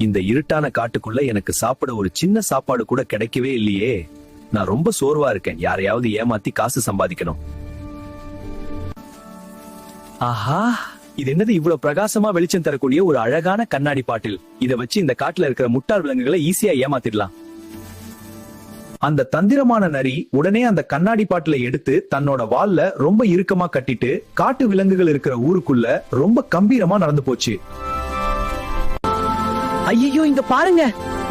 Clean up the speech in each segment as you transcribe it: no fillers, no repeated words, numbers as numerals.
இந்த இருட்டான காட்டுக்குள்ள எனக்கு சாப்பிட ஒரு சின்ன சாப்பாடு கூட கிடைக்கவே இல்லையே. நான் ரொம்ப சோர்வா இருக்கேன். யாரையாவது ஏமாத்தி காசு சம்பாதிக்கணும். ஆஹா, இது என்னது இவ்வளவு பிரகாசமா வெளிச்சம் தரக்கூடிய ஒரு அழகான கண்ணாடி பாட்டில். இத வச்சு இந்த காட்டுல இருக்கிற முட்டாள் விலங்குகளை ஈஸியா ஏமாத்திடலாம். அந்த தந்திரமான நரி உடனே அந்த கண்ணாடி பாட்டில எடுத்து தன்னோட வால்ல ரொம்ப இறுக்கமா கட்டிட்டு காட்டு விலங்குகள் இருக்கிற ஊருக்குள்ள ரொம்ப கம்பீரமா நடந்து போச்சு. ஐயோ, இங்க பாருங்க,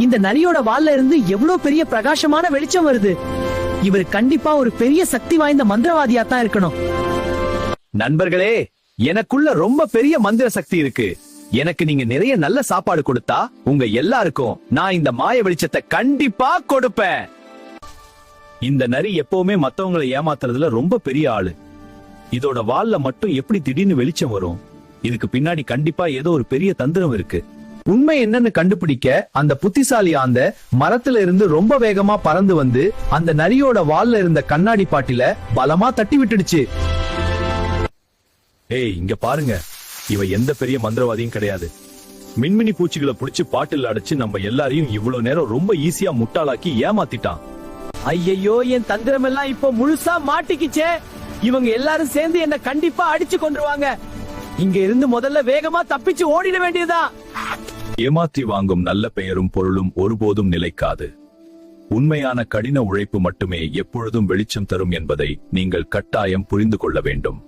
இந்த நரியோட வால்ல இருந்து எவ்வளவு பெரிய பிரகாசமான வெளிச்சம் வருது. இவர் கண்டிப்பா ஒரு பெரிய சக்தி வாய்ந்த மந்திரவாதியா தான் இருக்கணும். நண்பர்களே, எனக்குள்ள ரொம்ப பெரிய மந்திர சக்தி இருக்கு. எனக்கு நீங்க நிறைய நல்ல சாப்பாடு கொடுத்தா உங்க எல்லாருக்கும் நான் இந்த மாய வெளிச்சத்தை கண்டிப்பா கொடுப்பேன். இந்த நரி எப்பவுமே மத்தவங்களை ஏமாத்துறதுல ரொம்ப பெரிய ஆளு. இதோட வால்ல மட்டும் எப்படி திடீர்னு வெளிச்சம் வரும்? இதுக்கு பின்னாடி கண்டிப்பா ஏதோ ஒரு பெரிய தந்திரம் இருக்கு. உண்மை என்னன்னு கண்டுபிடிக்க அந்த புத்திசாலி ஆந்த மரத்துல இருந்து ரொம்ப வேகமா பறந்து வந்து அந்த நரியோட வால்ல இருந்த கண்ணாடி பாட்டில பலமா தட்டி விட்டுடுச்சு. ஏய், இங்க பாருங்க, இவ எந்த பெரிய மந்திரவாதியும் கிடையாது. மின்மினி பூச்சிகளை புடிச்சு பாட்டில் அடைச்சு நம்ம எல்லாரையும் இவ்வளவு நேரம் ரொம்ப ஈஸியா முட்டாளாக்கி ஏமாத்திட்டான். ஐயோ, என் தந்திரம் எல்லாம் இப்போ முழுசா மாட்டிக்கிச்சே. இவங்க எல்லாரும் சேர்ந்து என்ன கண்டிப்பா அடிச்சு கொண்டுருவாங்க. இங்க இருந்து முதல்ல வேகமா தப்பிச்சு ஓடிட வேண்டியதா. ஏமாற்றி வாங்கும் நல்ல பெயரும் பொருளும் ஒருபோதும் நிலைக்காது. உண்மையான கடின உழைப்பு மட்டுமே எப்பொழுதும் வெளிச்சம் தரும் என்பதை நீங்கள் கட்டாயம் புரிந்து கொள்ள வேண்டும்.